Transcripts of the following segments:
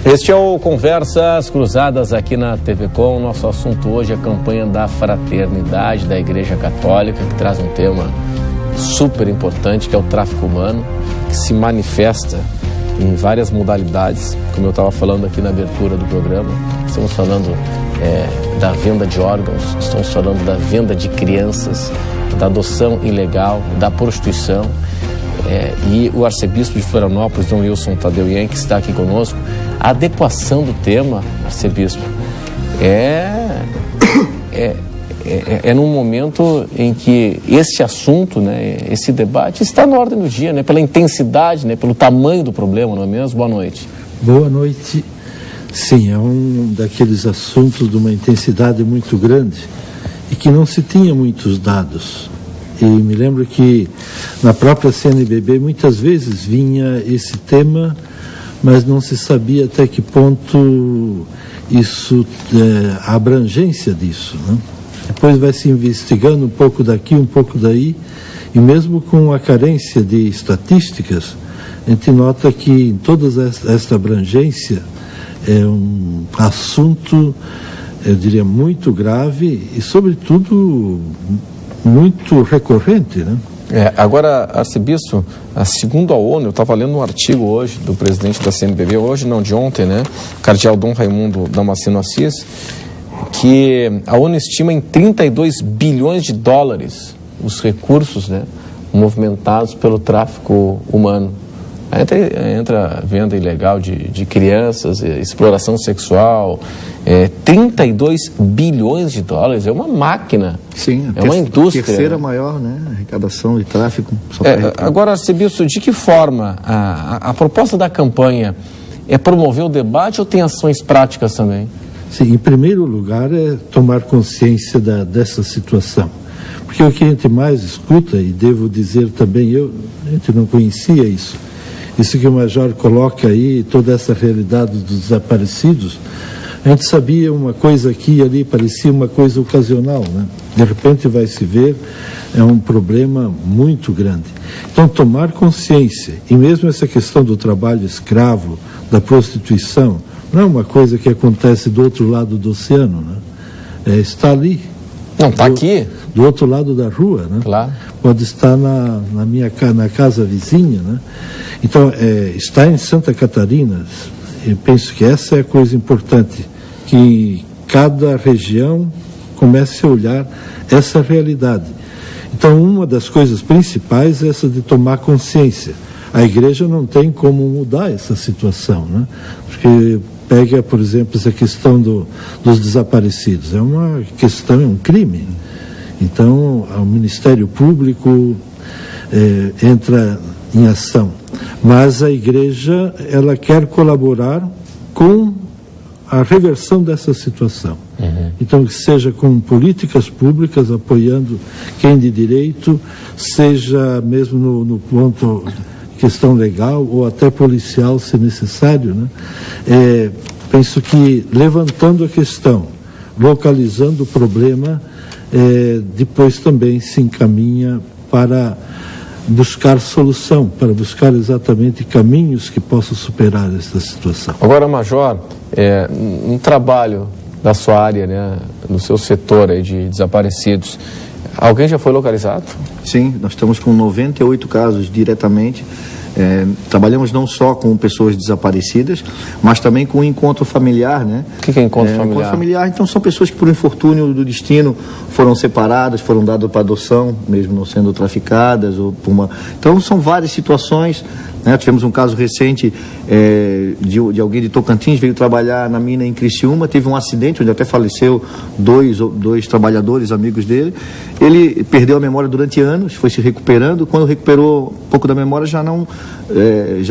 Este é o Conversas Cruzadas aqui na TV Com. Nosso assunto hoje é a campanha da fraternidade da Igreja Católica, que traz um tema super importante, que é o tráfico humano, que se manifesta em várias modalidades, como eu estava falando aqui na abertura do programa. Estamos falando da venda de órgãos, estamos falando da venda de crianças, da adoção ilegal, da prostituição. E o arcebispo de Florianópolis, Dom Wilson Tadeu Ien, que está aqui conosco, a adequação do tema, arcebispo, é num momento em que esse assunto, né, esse debate está na ordem do dia, né, pela intensidade, né, pelo tamanho do problema, não é mesmo? Boa noite. Boa noite. Sim, é um daqueles assuntos de uma intensidade muito grande e que não se tinha muitos dados. E me lembro que na própria CNBB muitas vezes vinha esse tema, mas não se sabia até que ponto isso, a abrangência disso, né? Depois vai se investigando um pouco daqui, um pouco daí, e mesmo com a carência de estatísticas, a gente nota que em toda esta abrangência é um assunto, eu diria, muito grave e, sobretudo, muito recorrente, né? Agora, arcebispo, segundo a ONU, eu estava lendo um artigo hoje do presidente da CNBB, hoje não, de ontem, né? Cardeal Dom Raimundo Damasceno Assis, que a ONU estima em 32 bilhões de dólares os recursos, né, movimentados pelo tráfico humano. Entra venda ilegal de crianças, exploração sexual, 32 bilhões de dólares, é uma máquina. Sim, é uma indústria. A terceira maior, né, arrecadação de tráfico. Agora, arcebispo, de que forma a proposta da campanha é promover o debate ou tem ações práticas também? Sim, em primeiro lugar é tomar consciência dessa situação. Porque o que a gente mais escuta, e devo dizer também, a gente não conhecia isso que o Major coloca aí, toda essa realidade dos desaparecidos, a gente sabia uma coisa aqui e ali, parecia uma coisa ocasional, né? De repente vai se ver, é um problema muito grande. Então, tomar consciência, e mesmo essa questão do trabalho escravo, da prostituição, não é uma coisa que acontece do outro lado do oceano, né? Está ali. Não, está aqui. Do outro lado da rua, né? Claro. Pode estar na casa vizinha, né? Então, está em Santa Catarina. Eu penso que essa é a coisa importante, que cada região comece a olhar essa realidade. Então, uma das coisas principais é essa de tomar consciência. A igreja não tem como mudar essa situação, né? Porque pega, por exemplo, essa questão dos desaparecidos. É uma questão, é um crime. Então, o Ministério Público entra em ação. Mas a igreja, ela quer colaborar com a reversão dessa situação. Uhum. Então, que seja com políticas públicas apoiando quem de direito, seja mesmo no ponto questão legal ou até policial, se necessário, né? Penso que levantando a questão, localizando o problema, depois também se encaminha para buscar solução, para buscar exatamente caminhos que possam superar essa situação. Agora, Major, um trabalho da sua área, né, no seu setor aí de desaparecidos, alguém já foi localizado? Sim, nós estamos com 98 casos diretamente. Trabalhamos não só com pessoas desaparecidas, mas também com encontro familiar, né? O que é encontro familiar? Encontro familiar, então, são pessoas que por infortúnio do destino foram separadas, foram dadas para adoção, mesmo não sendo traficadas, ou por uma... Então, são várias situações, né? Tivemos um caso recente de alguém de Tocantins, veio trabalhar na mina em Criciúma, teve um acidente onde até faleceu dois trabalhadores, amigos dele. Ele perdeu a memória durante anos, foi se recuperando. Quando recuperou um pouco da memória, já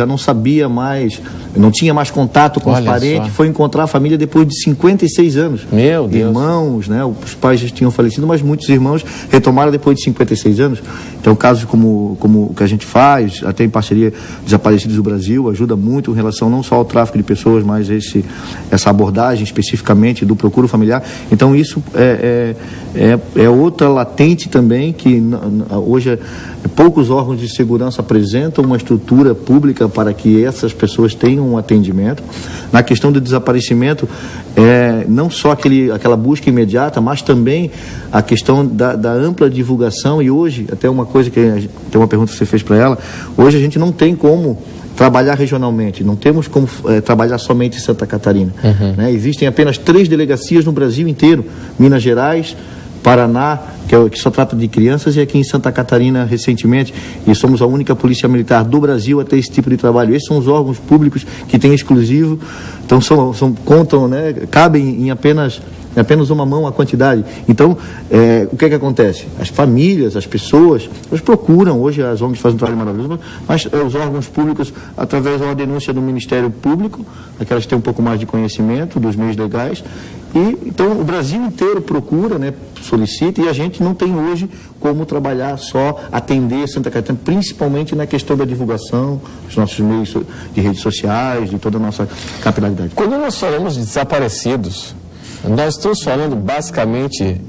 não sabia mais, não tinha mais contato com os parentes, foi encontrar a família depois de 56 anos. Meu Deus. Irmãos, né? Os pais já tinham falecido, mas muitos irmãos retomaram depois de 56 anos. Então, casos como o que a gente faz, até em parceria desaparecidos do Brasil, ajuda muito em relação não só ao tráfico de pessoas, mas essa abordagem especificamente do procuro familiar. Então isso é outra latente também, que hoje poucos órgãos de segurança apresentam uma estrutura pública para que essas pessoas tenham um atendimento. Na questão do desaparecimento, não só aquela busca imediata, mas também a questão da ampla divulgação. E hoje, até uma coisa que tem uma pergunta que você fez para ela, hoje a gente não tem como trabalhar regionalmente, não temos como trabalhar somente em Santa Catarina. Né? Existem apenas 3 delegacias no Brasil inteiro: Minas Gerais, Paraná, que só trata de crianças, e aqui em Santa Catarina recentemente, e somos a única polícia militar do Brasil a ter esse tipo de trabalho. Esses são os órgãos públicos que têm exclusivo, então contam, né, cabem em apenas uma mão a quantidade. Então, o que acontece? As famílias, as pessoas, elas procuram, hoje as ONGs fazem um trabalho maravilhoso, mas os órgãos públicos, através de uma denúncia do Ministério Público, aquelas que têm um pouco mais de conhecimento dos meios legais, e então o Brasil inteiro procura, né, solicita, e a gente não tem hoje como trabalhar só, atender Santa Catarina, principalmente na questão da divulgação, dos nossos meios de redes sociais, de toda a nossa capilaridade. Quando nós falamos de desaparecidos, nós estamos falando basicamente,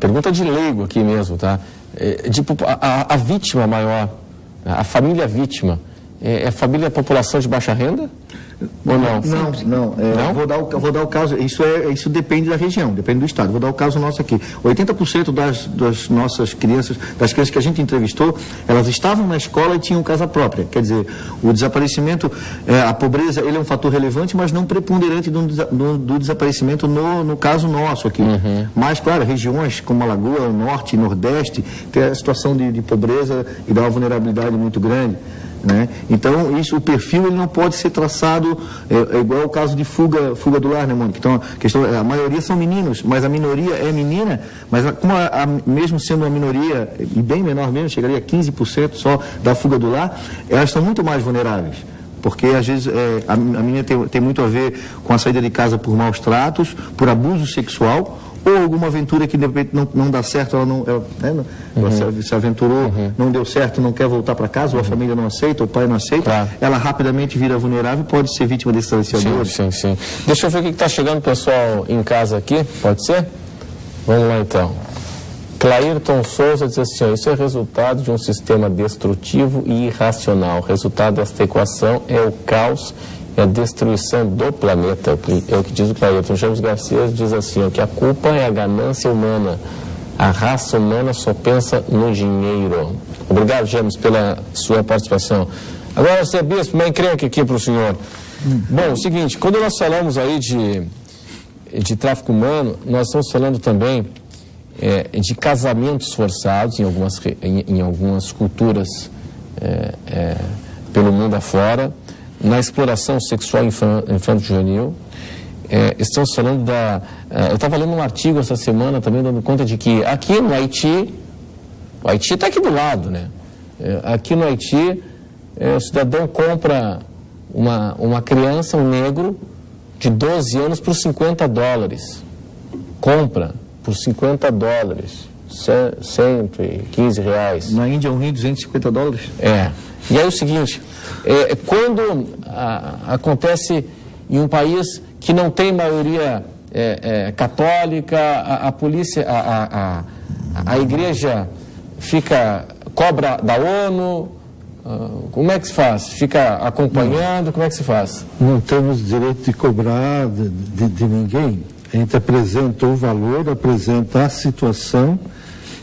pergunta de leigo aqui mesmo, tá? A vítima maior, a família vítima, é família população de baixa renda? Ou não? Não. Vou dar o caso, isso depende da região, depende do estado. Vou dar o caso nosso aqui. 80% das nossas crianças, das crianças que a gente entrevistou, elas estavam na escola e tinham casa própria. Quer dizer, o desaparecimento, a pobreza, ele é um fator relevante, mas não preponderante do desaparecimento no caso nosso aqui. Mas, claro, regiões como Alagoas, Norte e Nordeste, tem a situação de pobreza e de uma vulnerabilidade muito grande. Né? Então, o perfil ele não pode ser traçado igual o caso de fuga do lar, né, Mônica? Então, a maioria são meninos, mas a minoria é menina, mas como mesmo sendo uma minoria, e bem menor mesmo, chegaria a 15% só da fuga do lar, elas são muito mais vulneráveis. Porque, às vezes, a menina tem muito a ver com a saída de casa por maus tratos, por abuso sexual, ou alguma aventura que de repente não dá certo, ela se aventurou, não deu certo, não quer voltar para casa, ou a família não aceita, ou o pai não aceita, claro. Ela rapidamente vira vulnerável e pode ser vítima desses aliciadores. Sim. Deixa eu ver o que está chegando, pessoal, em casa aqui, pode ser? Vamos lá, então. Clairton Souza diz assim, isso é resultado de um sistema destrutivo e irracional. O resultado desta equação é o caos e a destruição do planeta, é o que diz o Clairton. James Garcia diz assim, que a culpa é a ganância humana. A raça humana só pensa no dinheiro. Obrigado, James, pela sua participação. Agora, Zé Bispo, uma encrenca aqui para o senhor. Bom, o seguinte, quando nós falamos aí de tráfico humano, nós estamos falando também de casamentos forçados em algumas culturas pelo mundo afora, na exploração sexual infanto-juvenil. Estamos falando eu estava lendo um artigo essa semana também dando conta de que aqui no Haiti, o Haiti está aqui do lado, né? Aqui no Haiti, o cidadão compra uma criança, um negro, de 12 anos por $50. Compra por $50, R$115. Na Índia, um rim, $250? E aí o seguinte, quando acontece em um país que não tem maioria católica, a polícia, a igreja cobra da ONU, como é que se faz? Fica acompanhando, como é que se faz? Não temos direito de cobrar de ninguém. A gente apresenta o valor, apresenta a situação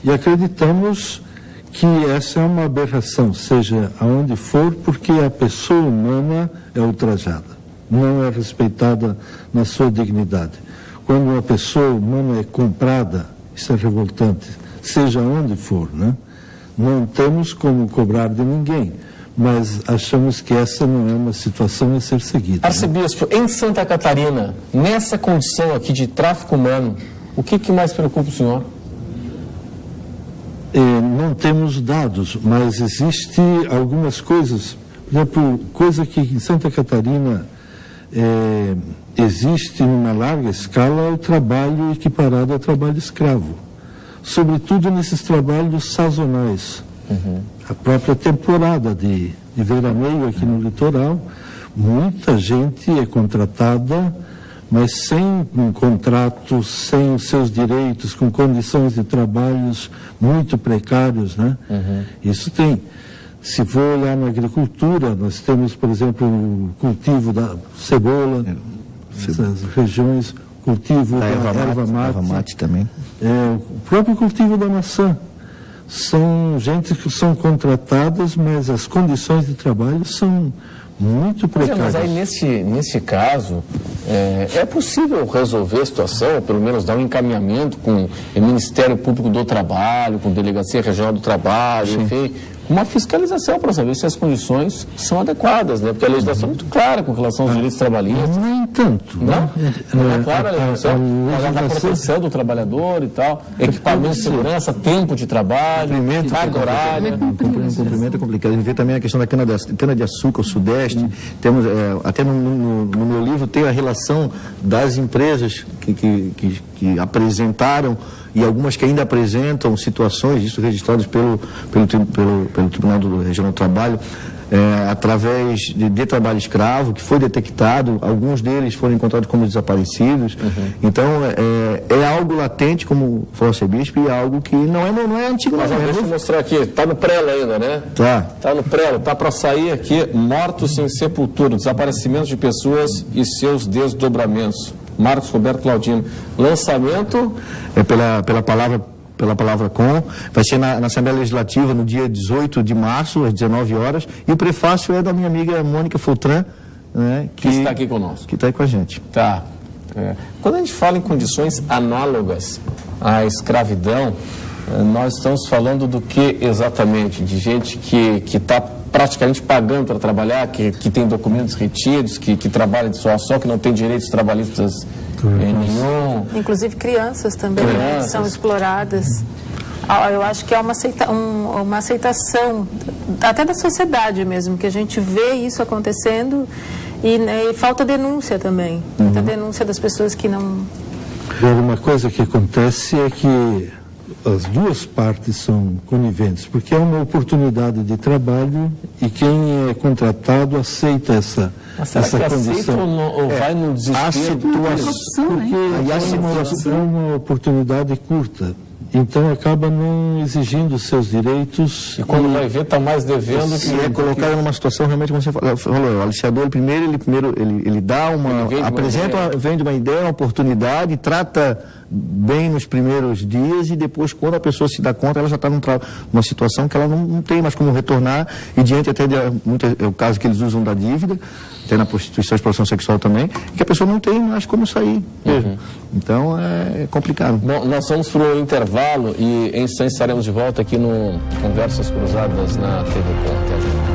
e acreditamos que essa é uma aberração, seja aonde for, porque a pessoa humana é ultrajada, não é respeitada na sua dignidade. Quando uma pessoa humana é comprada, isso é revoltante, seja onde for, né? Não temos como cobrar de ninguém, mas achamos que essa não é uma situação a ser seguida. Arcebispo, em Santa Catarina, nessa condição aqui de tráfico humano, o que mais preocupa o senhor? Não temos dados, mas existe algumas coisas, por exemplo, coisa que em Santa Catarina existe numa larga escala é o trabalho equiparado ao trabalho escravo, sobretudo nesses trabalhos sazonais, A própria temporada de veraneio aqui no litoral, muita gente é contratada, mas sem um contrato, sem os seus direitos, com condições de trabalhos muito precários, né? Isso tem. Se for olhar na agricultura, nós temos, por exemplo, o cultivo da cebola, essas regiões, cultivo da erva mate também. O próprio cultivo da maçã. São gente que são contratadas, mas as condições de trabalho são muito precárias. Mas aí nesse caso, é possível resolver a situação, ou pelo menos dar um encaminhamento com o Ministério Público do Trabalho, com a Delegacia Regional do Trabalho, enfim, uma fiscalização para saber se as condições são adequadas, né? Porque a legislação é muito clara com relação aos direitos trabalhistas. Nem tanto. Não é clara a legislação, mas a proteção do trabalhador e tal, equipamento de segurança, tempo de trabalho, carga horária. Cumprimento é complicado. A gente vê também a questão da cana-de-açúcar, o Sudeste. Temos, até no meu livro tem a relação das empresas que apresentaram e algumas que ainda apresentam situações, isso registradas pelo Tribunal Regional do Trabalho, através de trabalho escravo, que foi detectado, alguns deles foram encontrados como desaparecidos. Então, é algo latente, como falou o arcebispo, e algo que não é antigo. Mas deixa eu mostrar aqui, está no prelo ainda, né? Está no prelo, está para sair aqui, mortos sem sepultura, desaparecimentos de pessoas e seus desdobramentos. Marcos Roberto Claudino. Lançamento pela palavra com, vai ser na Assembleia Legislativa no dia 18 de março, às 19 horas, e o prefácio é da minha amiga Mônica Fultran, né, que está aqui conosco. Que está aí com a gente. Tá. Quando a gente fala em condições análogas à escravidão, nós estamos falando do que exatamente? De gente que está praticamente pagando para trabalhar, que tem documentos retidos, que trabalha de sol a sol, que não tem direitos trabalhistas nenhum. Inclusive crianças também, né, são exploradas. Eu acho que é uma aceitação, até da sociedade mesmo, que a gente vê isso acontecendo e falta denúncia também. Falta denúncia das pessoas que não... Uma coisa que acontece é que as duas partes são coniventes, porque é uma oportunidade de trabalho e quem é contratado aceita essa condição. Ou vai no desespero? Porque é uma oportunidade curta. Então acaba não exigindo seus direitos. E quando vai ver, está mais devendo que... é colocado numa situação realmente, como você falou, o aliciador ele dá vende uma ideia, uma oportunidade, trata bem nos primeiros dias e depois, quando a pessoa se dá conta, ela já está numa situação que ela não tem mais como retornar, e diante até é o caso que eles usam da dívida, até na prostituição e exploração sexual também, que a pessoa não tem mais como sair. Então é complicado. Bom, nós vamos para o intervalo e em instantes estaremos de volta aqui no Conversas Cruzadas na TV Com.